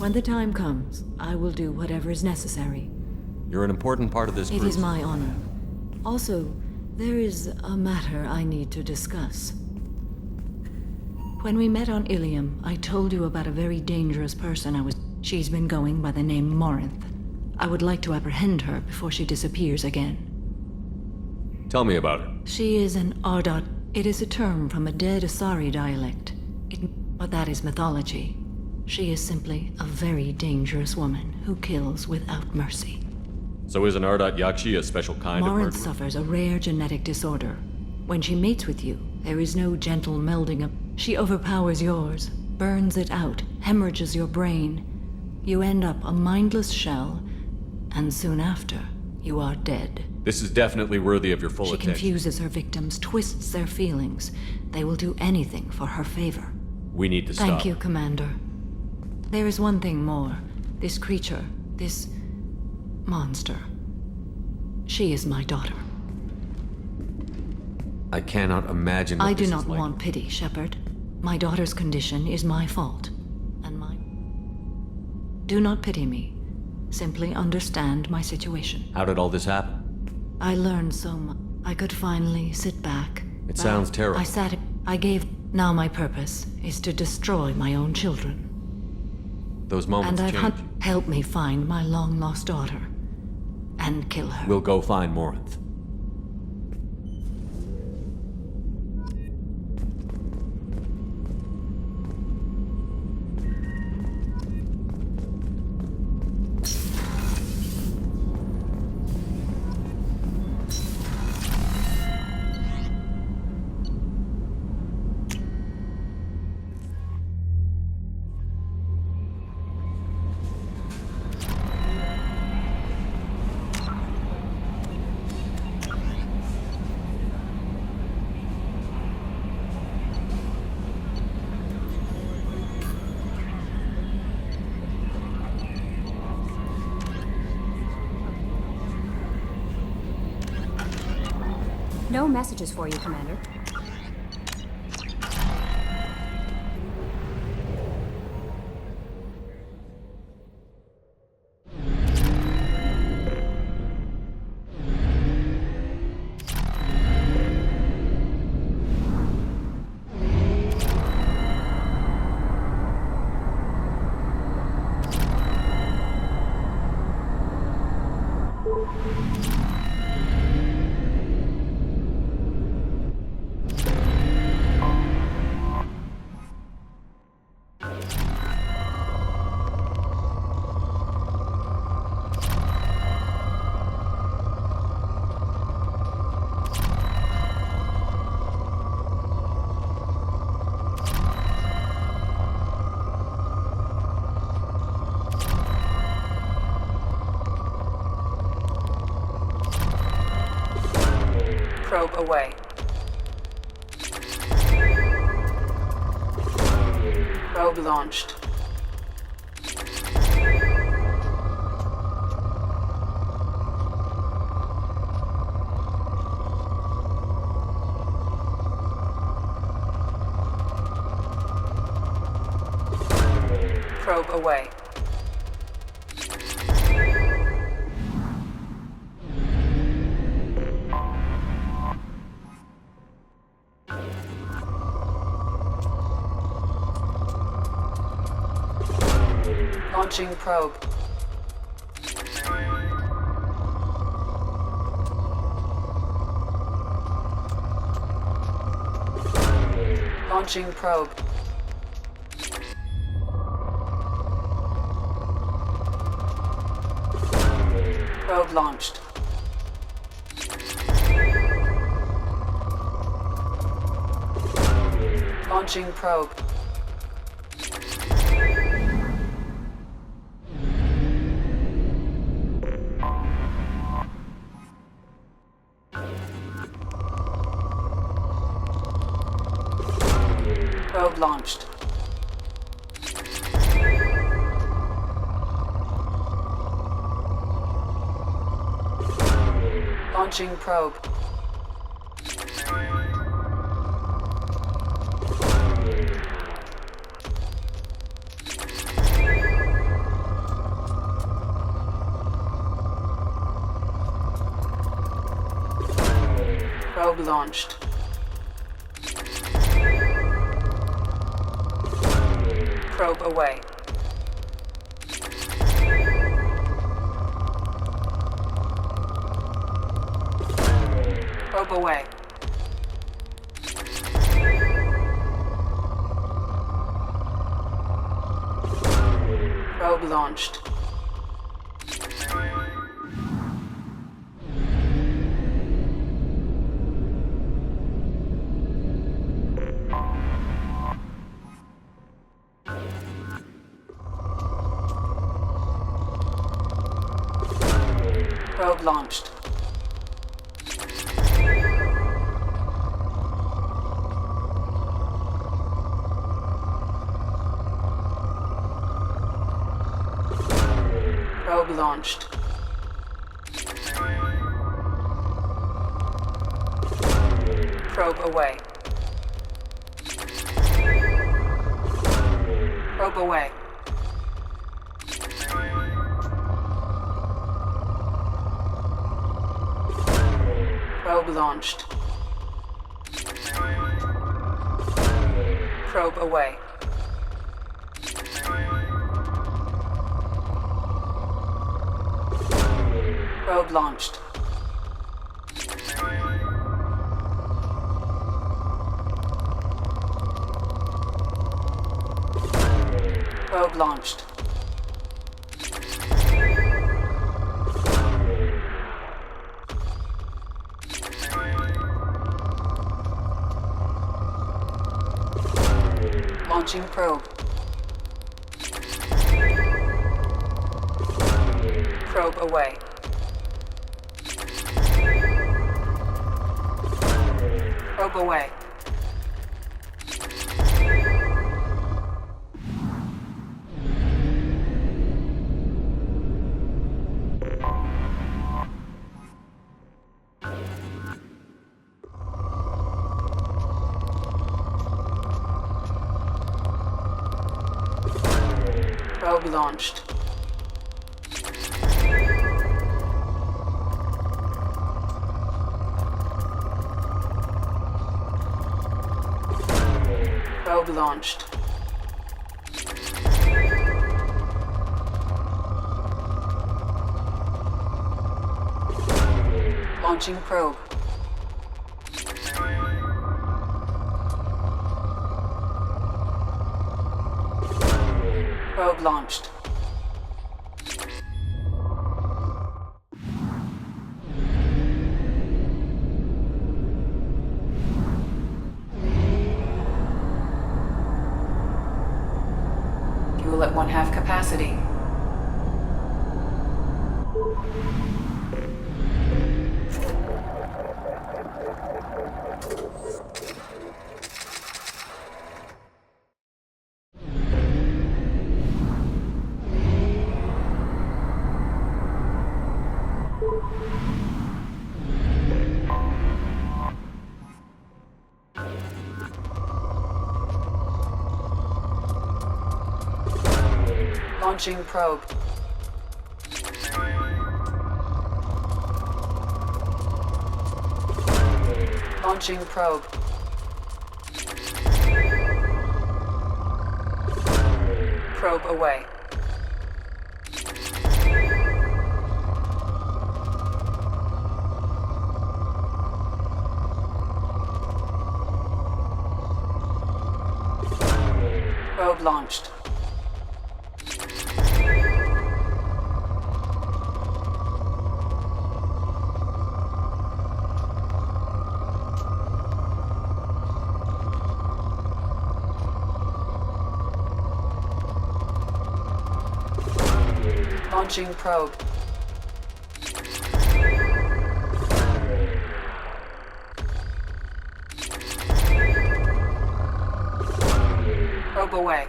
When the time comes, I will do whatever is necessary. You're an important part of this group. It is my honor. Also, there is a matter I need to discuss. When we met on Ilium, I told you about a very dangerous person She's been going by the name Morinth. I would like to apprehend her before she disappears again. Tell me about her. She is an Ardot. It is a term from a dead Asari dialect. But that is mythology. She is simply a very dangerous woman who kills without mercy. So is an Ardot Yakshi a special kind of Morinth murderer? suffers a rare genetic disorder. When she mates with you, there is no gentle melding of... She overpowers yours, burns it out, hemorrhages your brain. You end up a mindless shell, and soon after, you are dead. This is definitely worthy of your full She attention. confuses her victims, twists their feelings. They will do anything for her favor. We need to stop. Thank you, Commander. There is one thing more. This creature, this monster. She is my daughter. I cannot imagine what I do this not is like. want pity, Shepard. My daughter's condition is my fault. And mine. Do not pity me. Simply understand my situation. How did all this happen? I learned so much. I could finally sit back. It sounds terrible. I gave... Now my purpose is to destroy my own children. Those moments And change. Help me find my long-lost daughter. And kill her. We'll go find Morinth. No messages for you, Commander. Probe away. Probe launched. Probe away. Launching probe. Launching probe. Probe launched. Launching probe. Probe launched. Launching probe. Probe launched. Probe away. Probe away. Probe launched. Probe launched. Probe launched. Probe away. Probe away. Probe launched. Probe away. Probe launched. Probe launched. Launching probe. Probe away. Probe away. Probe launched. Probe launched. Launching probe. Probe launched. Fuel at 1/2 capacity. Launching probe. Launching probe. Probe away. Probe launched. Launching probe. Probe away.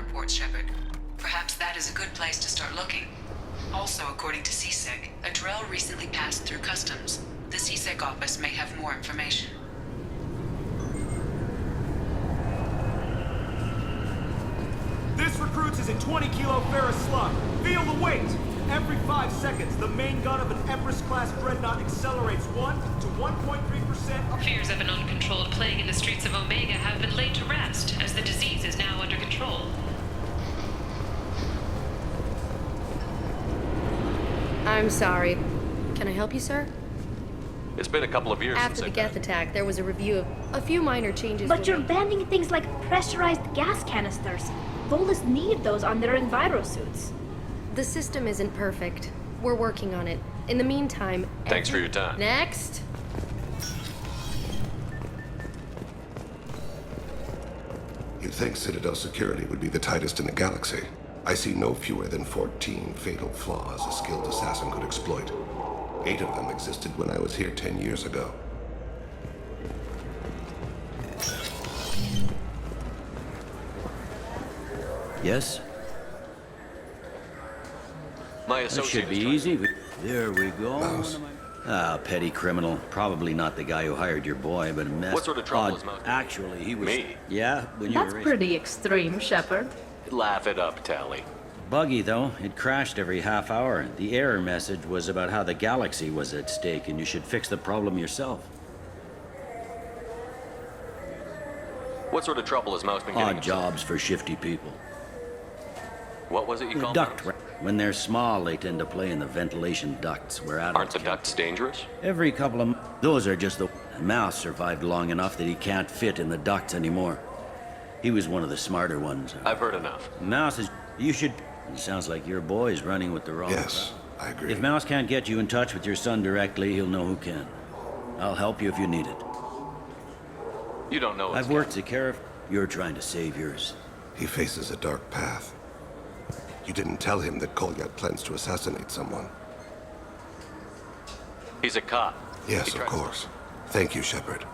reports, Shepard. Perhaps that is a good place to start looking. Also, according to CSEC, a Drell recently passed through customs. The CSEC office may have more information. This recruits is a 20 kilo ferrous slug. Feel the weight! Every 5 seconds, the main gun of an Empress-class dreadnought accelerates 1 to 1.3%. Fears of an uncontrolled plague in the streets of Omega have been laid to rest, as the disease is now under control. I'm sorry. Can I help you, sir? It's been a couple of years After since the I've Geth attack, there was a review of a few minor changes. But were you're made. banning things like pressurized gas canisters. Volus need those on their enviro suits. The system isn't perfect. We're working on it. In the meantime... Thanks for your time. Next! You'd think Citadel security would be the tightest in the galaxy. I see no fewer than 14 fatal flaws a skilled assassin could exploit. 8 of them existed when I was here 10 years ago. Yes? My That associate should be is trying- easy. There we go. Mouse. Ah, petty criminal. Probably not the guy who hired your boy, but a mess. What sort of trouble is Mouse? Actually, he was... Me? Yeah, when you That's were... pretty extreme, Shepard. Laugh it up, Tally. Buggy, though. It crashed every half hour. The error message was about how the galaxy was at stake, and you should fix the problem yourself. What sort of trouble has Mouse been getting Odd into? jobs for shifty people. What was it you called Duct. Mouse? When they're small, they tend to play in the ventilation ducts where adults Aren't the can't. ducts dangerous? Every couple of... Those are just the... Mouse survived long enough that he can't fit in the ducts anymore. He was one of the smarter ones. I've heard enough. Mouse is... You should... It sounds like your boy's running with the wrong... Yes, I agree. If Mouse can't get you in touch with your son directly, he'll know who can. I'll help you if you need it. You don't know what's I've worked Zakharov. You're trying to save yours. He faces a dark path. You didn't tell him that Kolyat plans to assassinate someone. He's a cop. Yes, He of tries- course. Thank you, Shepard.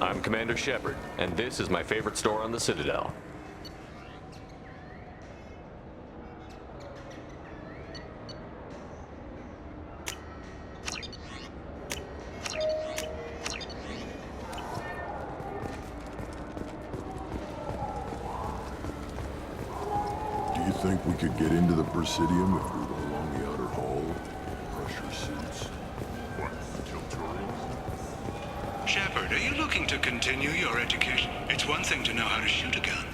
I'm Commander Shepard, and this is my favorite store on the Citadel. Do you think we could get into the Presidium if we went along the outer hall? Pressure suits? What, Tilturians? Shepard, are you looking to continue your education? It's one thing to know how to shoot a gun,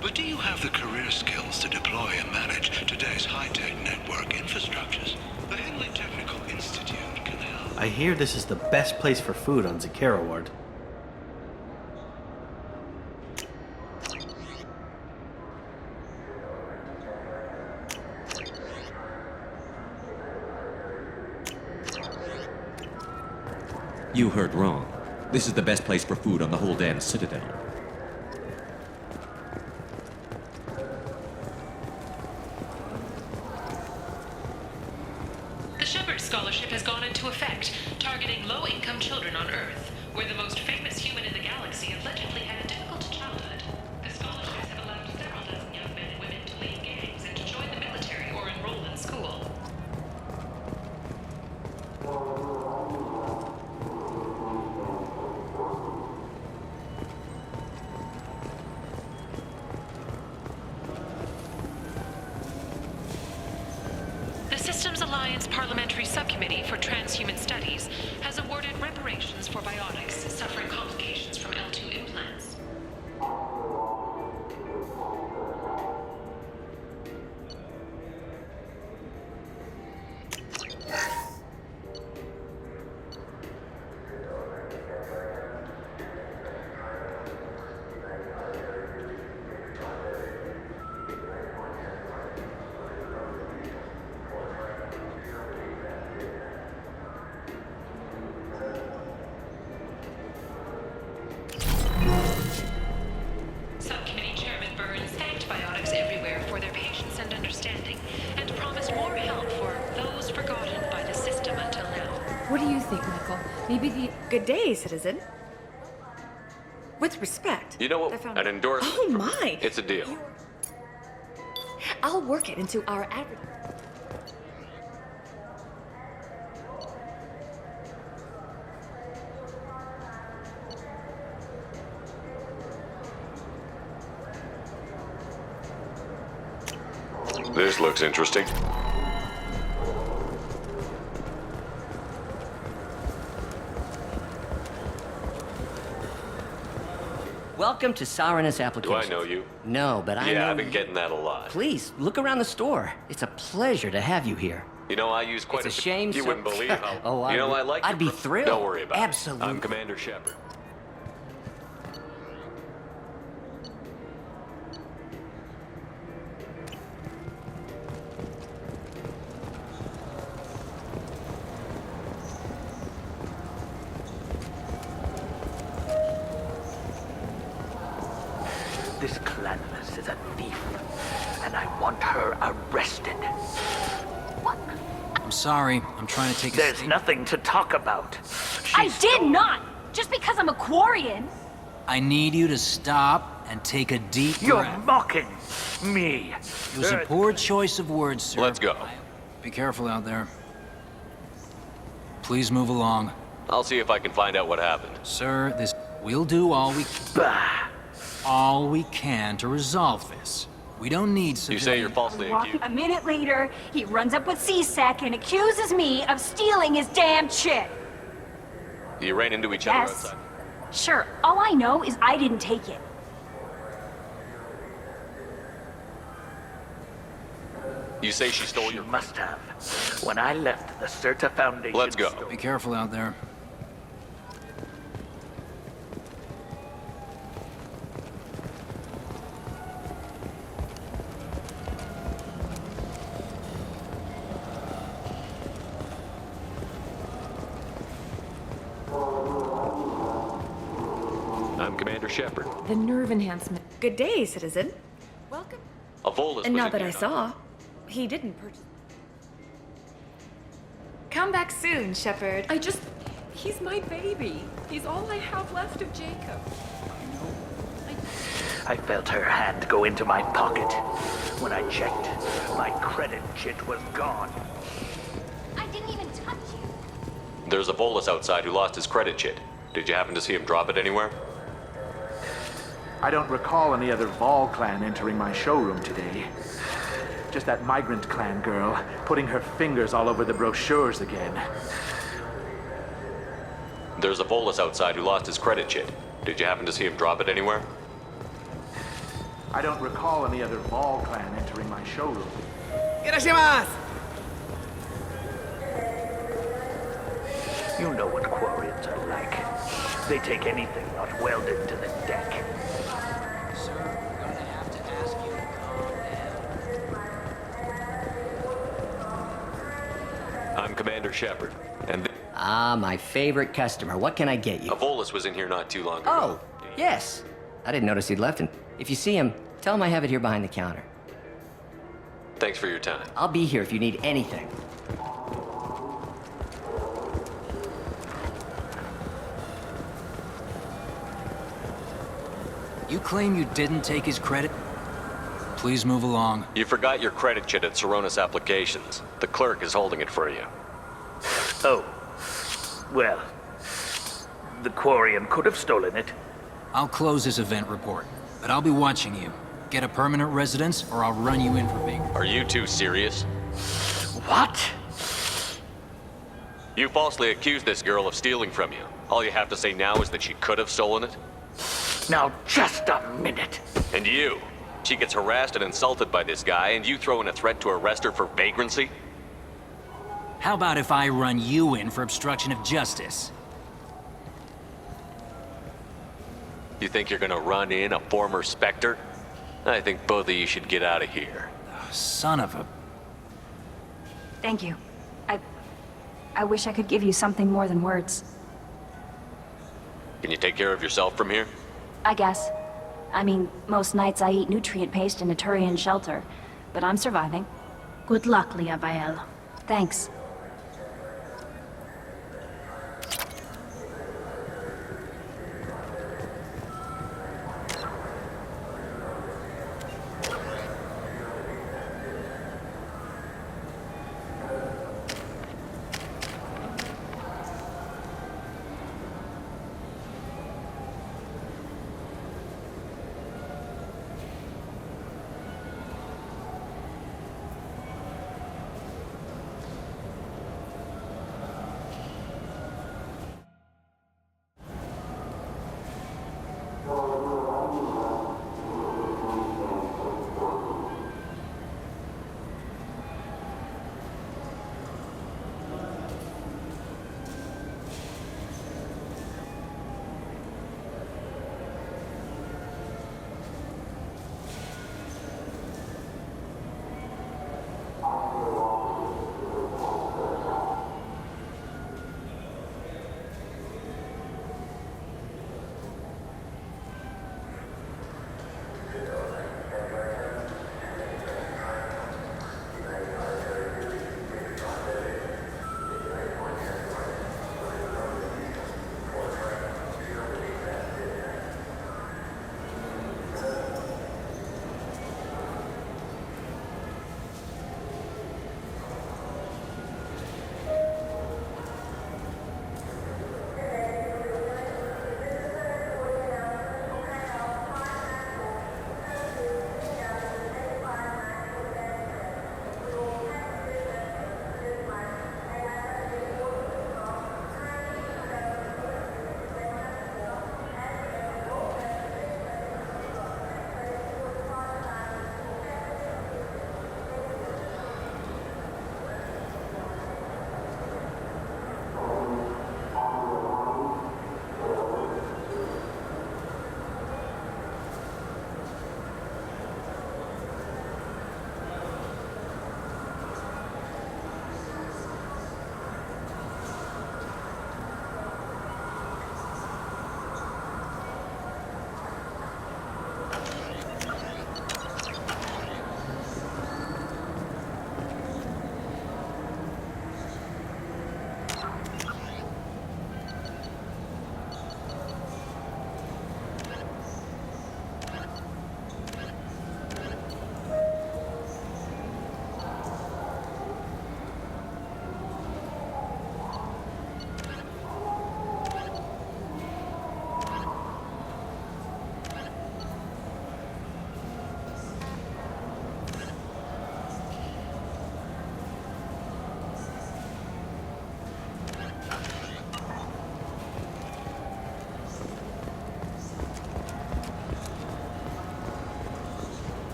but do you have the career skills to deploy and manage today's high-tech network infrastructures? The Henley Technical Institute can help. I hear this is the best place for food on Zakara Ward. You heard wrong. This is the best place for food on the whole damn Citadel. The Shepard Scholarship has gone into effect, targeting low-income children on Earth, where the most famous human in the galaxy allegedly had a difficult childhood. The scholarships have allowed several dozen young men and women to leave gangs and to join the military or enroll in school. The Systems Alliance Parliamentary Subcommittee for Transhuman Studies has awarded reparations for biotics suffering complications from L2 implants. Maybe the... Good day, citizen. With respect. You know what? An endorsement. Oh my! It's a deal. I'll work it into our advertising. This looks interesting. Welcome to Sarenus Applications. Do I know you? No, but I know Yeah, I've been you. getting that a lot. Please, look around the store. It's a pleasure to have you here. You know, I use quite It's a shame, You sir. wouldn't believe how... Oh, I like I'd your be thrilled. Don't worry about Absolutely. it. I'm Commander Shepard. This Clanless is a thief, and I want her arrested. I'm sorry. I'm trying to take a There's nothing to talk about. I did not! Just because I'm a Quarian! I need you to stop and take a deep You're breath. mocking me. It was a poor choice of words, sir. Let's go. Be careful out there. Please move along. I'll see if I can find out what happened. Sir, we'll do all we can to resolve this. We don't need You say you're falsely accused? A minute later, he runs up with C-Sec and accuses me of stealing his damn shit. You ran into each other Yes. outside. Sure, all I know is I didn't take it. You say she stole your... Must have. When I left the Certa Foundation... Let's go. Be careful out there. I'm Commander Shepard. The nerve enhancement. Good day, citizen. Welcome. A Volus And was not in that here, I saw. He didn't purchase. Come back soon, Shepard. He's my baby. He's all I have left of Jacob. I felt her hand go into my pocket. When I checked, my credit chit was gone. I didn't even touch you. There's a Volus outside who lost his credit chit. Did you happen to see him drop it anywhere? I don't recall any other Vol clan entering my showroom today. Just that migrant clan girl putting her fingers all over the brochures again. There's a Volus outside who lost his credit chit. Did you happen to see him drop it anywhere? I don't recall any other Vol clan entering my showroom. Irashimasu! You know what Quarians are like. They take anything not welded to the deck. I'm Commander Shepard, and My favorite customer. What can I get you? a Volus was in here not too long ago. Oh, yes. I didn't notice he'd left, and if you see him, tell him I have it here behind the counter. Thanks for your time. I'll be here if you need anything. You claim you didn't take his credit? Please move along. You forgot your credit chit at Sarenus Applications. The clerk is holding it for you. Oh. Well, the Quarian could have stolen it. I'll close this event report, but I'll be watching you. Get a permanent residence, or I'll run you in for being... Are you two serious? What? You falsely accused this girl of stealing from you. All you have to say now is that she could have stolen it? Now, just a minute. And you? She gets harassed and insulted by this guy, and you throw in a threat to arrest her for vagrancy? How about if I run you in for obstruction of justice? You think you're gonna run in a former Spectre? I think both of you should get out of here. Son of a... Thank you. I wish I could give you something more than words. Can you take care of yourself from here? I guess. I mean, most nights I eat nutrient paste in a Turian shelter, but I'm surviving. Good luck, Leah Bael. Thanks.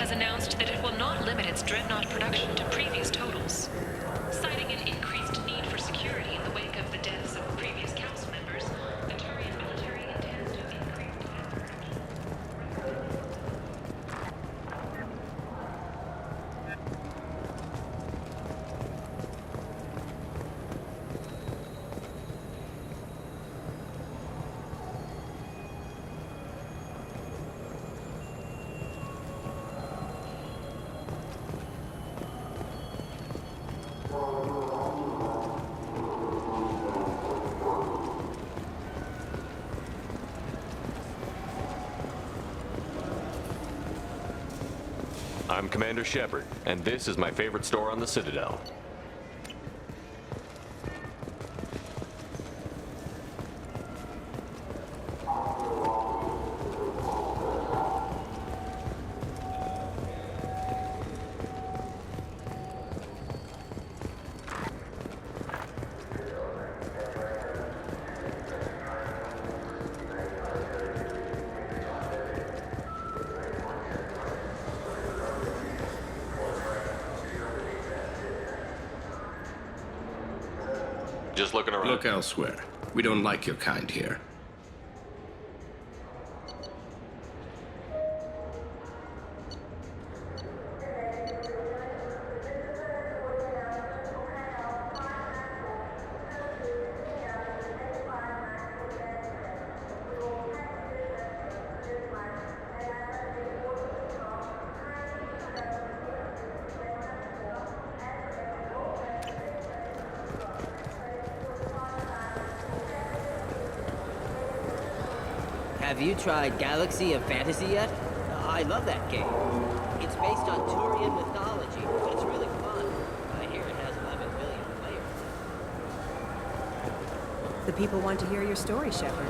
has announced that it will not limit its Dreadnought production to previous totals. Citing an increased need for security in the wake of the deaths of previous council members, the Turian military intends to increase defense production. I'm Commander Shepard, and this is my favorite store on the Citadel. Just looking around. Look elsewhere. We don't like your kind here. Have you tried Galaxy of Fantasy yet? I love that game. It's based on Turian mythology, but it's really fun. I hear it has 11 billion players. The people want to hear your story, Shepard.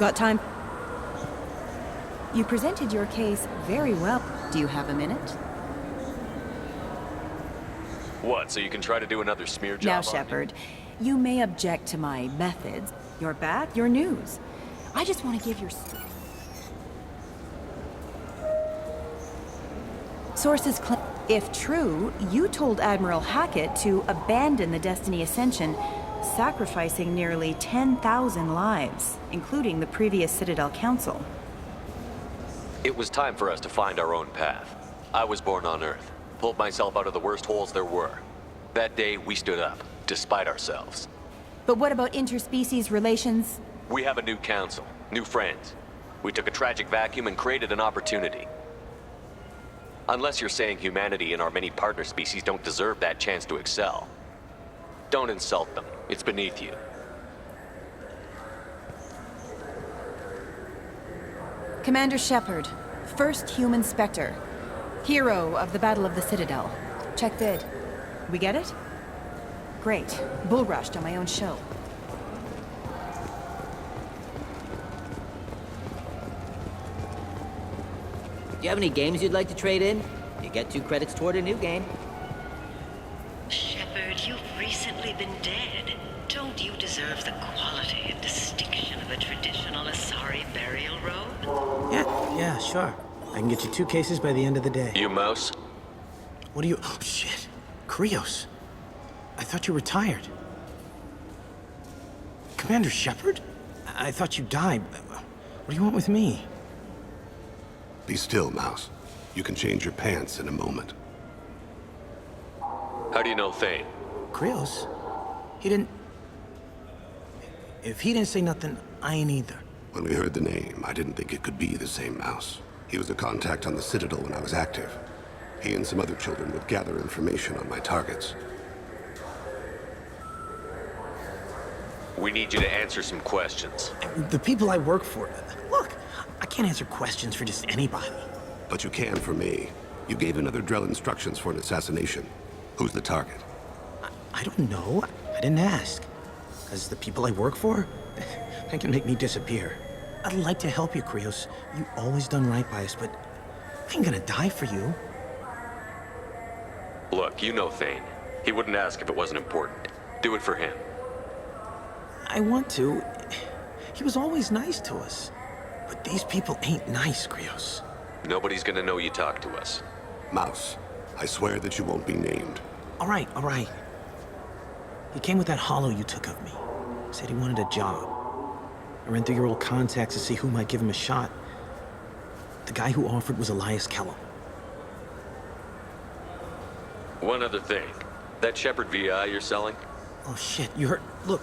Got time? You presented your case very well. Do you have a minute? What, so you can try to do another smear job Now, on me? Shepard, you may object to my methods. Your back, your news. I just want to give your... Sources claim, if true, you told Admiral Hackett to abandon the Destiny Ascension, sacrificing nearly 10,000 lives, including the previous Citadel Council. It was time for us to find our own path. I was born on Earth, pulled myself out of the worst holes there were. That day, we stood up, despite ourselves. But what about interspecies relations? We have a new council, new friends. We took a tragic vacuum and created an opportunity. Unless you're saying humanity and our many partner species don't deserve that chance to excel. Don't insult them. It's beneath you. Commander Shepard, first human Spectre. Hero of the Battle of the Citadel. Check vid. We get it? Great. Bull rushed on my own show. Do you have any games you'd like to trade in? You get 2 credits toward a new game. Shepard, you've recently been dead. Don't you deserve the quality and distinction of a traditional Asari burial robe? Yeah, sure. I can get you 2 cases by the end of the day. You mouse? What are you... Oh, shit. Krios. I thought you retired. Commander Shepard? I thought you died. What do you want with me? Be still, Mouse. You can change your pants in a moment. How do you know Thane? Krios? He didn't... If he didn't say nothing, I ain't either. When we heard the name, I didn't think it could be the same Mouse. He was a contact on the Citadel when I was active. He and some other children would gather information on my targets. We need you to answer some questions. The people I work for... Look, I can't answer questions for just anybody. But you can for me. You gave another Drell instructions for an assassination. Who's the target? I don't know. I didn't ask. As the people I work for, they can make me disappear. I'd like to help you, Krios. You always done right by us, but I ain't gonna die for you. Look, you know Thane. He wouldn't ask if it wasn't important. Do it for him. I want to. He was always nice to us. But these people ain't nice, Krios. Nobody's gonna know you talk to us. Mouse, I swear that you won't be named. All right. He came with that hollow you took of me. Said he wanted a job. I ran through your old contacts to see who might give him a shot. The guy who offered was Elias Kellum. One other thing. That Shepard VI you're selling? Oh, shit. You heard... Look,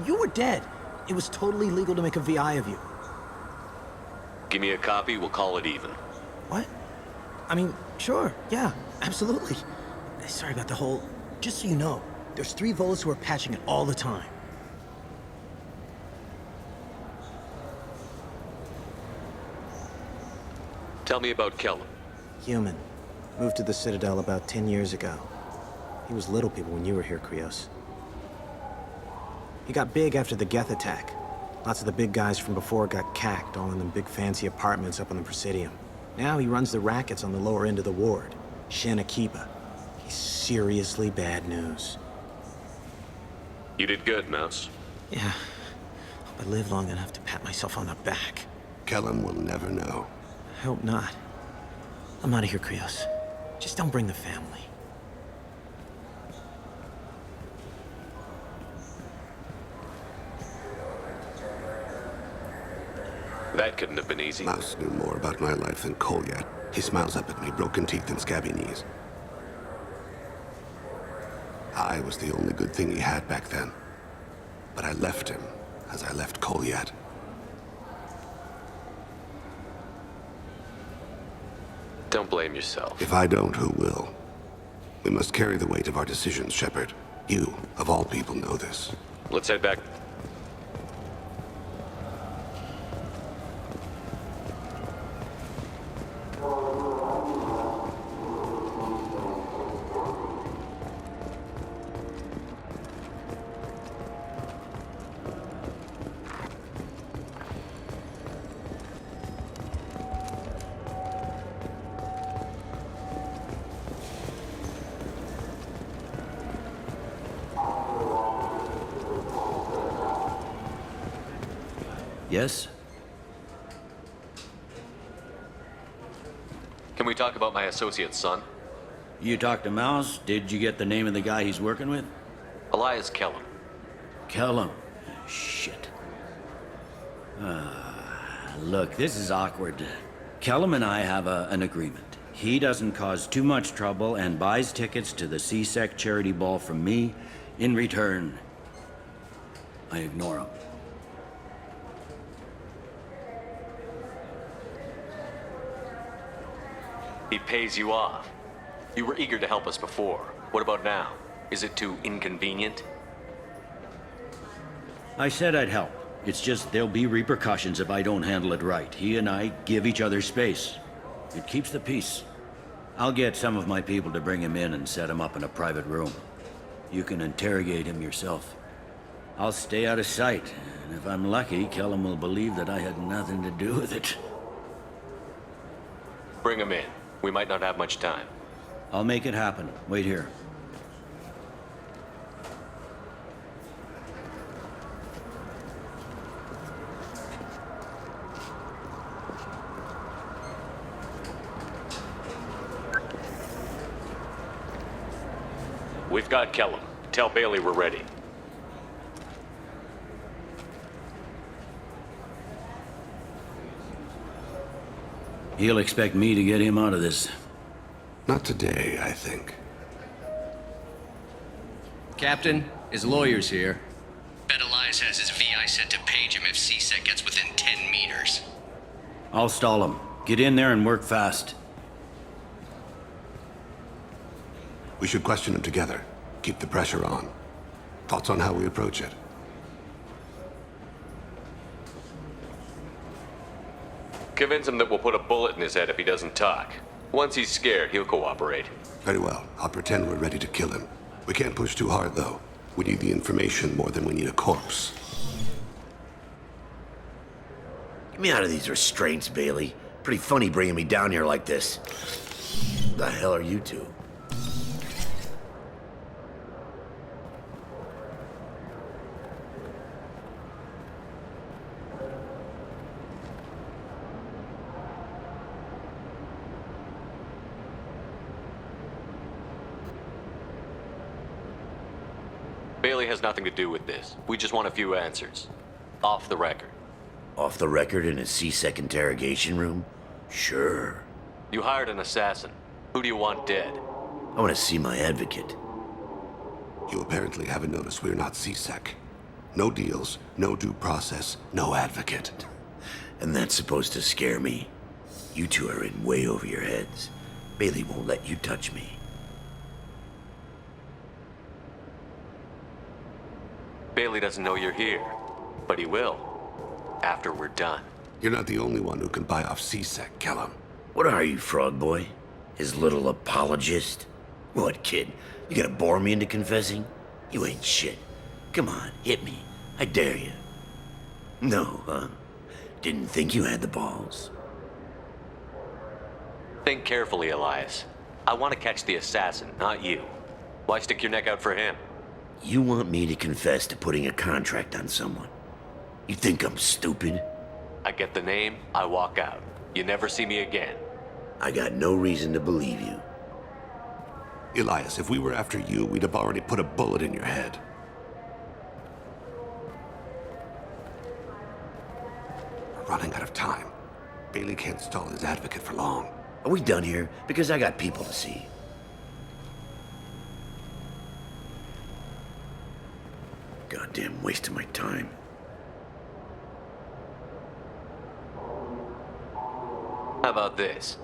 you were dead. It was totally legal to make a VI of you. Give me a copy, we'll call it even. What? I mean, sure. Yeah, absolutely. Sorry about the whole... Just so you know, there's 3 Volus who are patching it all the time. Tell me about Kellum. Human. Moved to the Citadel about 10 years ago. He was little people when you were here, Krios. He got big after the Geth attack. Lots of the big guys from before got cacked, all in them big fancy apartments up on the Presidium. Now he runs the rackets on the lower end of the ward. Shen Akiba. He's seriously bad news. You did good, Mouse. Yeah. Hope I live long enough to pat myself on the back. Kellum will never know. I hope not. I'm out of here, Krios. Just don't bring the family. That couldn't have been easy. Mouse knew more about my life than Kolyat. He smiles up at me, broken teeth and scabby knees. I was the only good thing he had back then. But I left him, as I left Kolyat. Don't blame yourself. If I don't, who will? We must carry the weight of our decisions, Shepard. You, of all people, know this. Let's head back. Yes? Can we talk about my associate's son? You talked to Mouse? Did you get the name of the guy he's working with? Elias Kellum. Kellum. Shit. Look, this is awkward. Kellum and I have an agreement. He doesn't cause too much trouble and buys tickets to the CSEC charity ball from me. In return, I ignore him. He pays you off. You were eager to help us before. What about now? Is it too inconvenient? I said I'd help. It's just there'll be repercussions if I don't handle it right. He and I give each other space. It keeps the peace. I'll get some of my people to bring him in and set him up in a private room. You can interrogate him yourself. I'll stay out of sight, and if I'm lucky, Kellum will believe that I had nothing to do with it. Bring him in. We might not have much time. I'll make it happen. Wait here. We've got Kellum. Tell Bailey we're ready. He'll expect me to get him out of this. Not today, I think. Captain, his lawyer's here. Bet Elias has his VI set to page him if CSEC gets within 10 meters. I'll stall him. Get in there and work fast. We should question him together. Keep the pressure on. Thoughts on how we approach it? Convince him that we'll put a bullet in his head if he doesn't talk. Once he's scared, he'll cooperate. Very well. I'll pretend we're ready to kill him. We can't push too hard, though. We need the information more than we need a corpse. Get me out of these restraints, Bailey. Pretty funny bringing me down here like this. The hell are you two? Bailey has nothing to do with this. We just want a few answers. Off the record. Off the record in a CSEC interrogation room? Sure. You hired an assassin. Who do you want dead? I want to see my advocate. You apparently haven't noticed we're not CSEC. No deals, no due process, no advocate. And that's supposed to scare me. You two are in way over your heads. Bailey won't let you touch me. Bailey doesn't know you're here, but he will, after we're done. You're not the only one who can buy off CSEC, Kellum. What are you, Frog Boy? His little apologist? What, kid? You gonna bore me into confessing? You ain't shit. Come on, hit me. I dare you. No, huh? Didn't think you had the balls. Think carefully, Elias. I want to catch the assassin, not you. Why stick your neck out for him? You want me to confess to putting a contract on someone? You think I'm stupid? I get the name, I walk out. You never see me again. I got no reason to believe you. Elias, if we were after you, we'd have already put a bullet in your head. We're running out of time. Bailey can't stall his advocate for long. Are we done here? Because I got people to see. Goddamn waste of my time. How about this?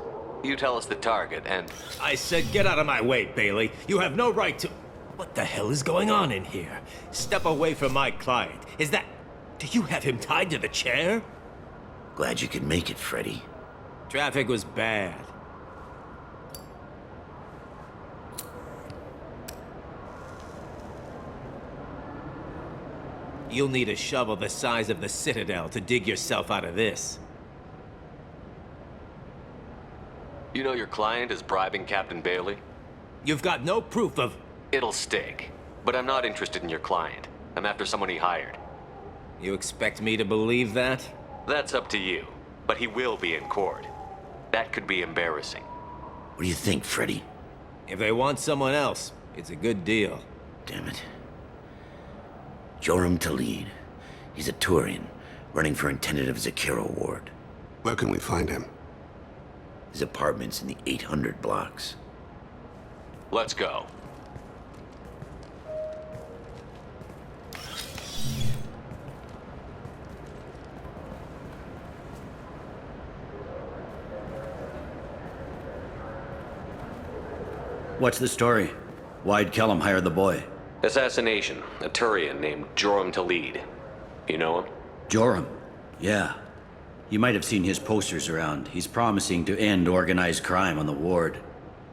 You tell us the target and... I said get out of my way, Bailey. You have no right to... What the hell is going on in here? Step away from my client. Is that... Do you have him tied to the chair? Glad you could make it, Freddy. Traffic was bad. You'll need a shovel the size of the Citadel to dig yourself out of this. You know your client is bribing Captain Bailey? You've got no proof of... It'll stick. But I'm not interested in your client. I'm after someone he hired. You expect me to believe that? That's up to you. But he will be in court. That could be embarrassing. What do you think, Freddy? If they want someone else, it's a good deal. Damn it. Joram Talid. He's a Turian, running for intendant of Zakira Ward. Where can we find him? His apartment's in the 800 blocks. Let's go. What's the story? Why'd Kellum hire the boy? Assassination. A Turian named Joram Talid. You know him? Joram? Yeah. You might have seen his posters around. He's promising to end organized crime on the ward.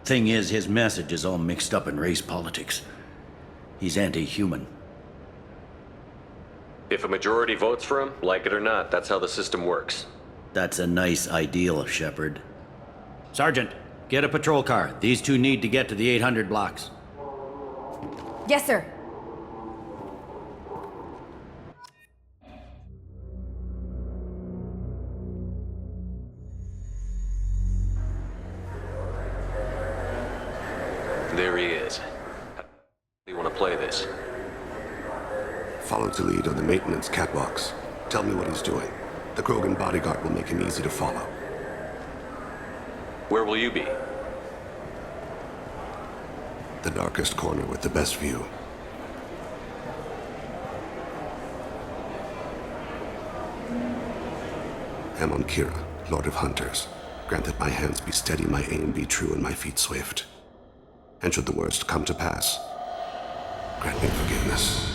Thing is, his message is all mixed up in race politics. He's anti-human. If a majority votes for him, like it or not, that's how the system works. That's a nice ideal, Shepard. Sergeant, get a patrol car. These two need to get to the 800 blocks. Yes, sir. There he is. How do you want to play this? Follow Talid on the maintenance catwalks. Tell me what he's doing. The Krogan bodyguard will make him easy to follow. Where will you be? The darkest corner with the best view. Amon Kira, Lord of Hunters. Grant that my hands be steady, my aim be true, and my feet swift. And should the worst come to pass, grant me forgiveness.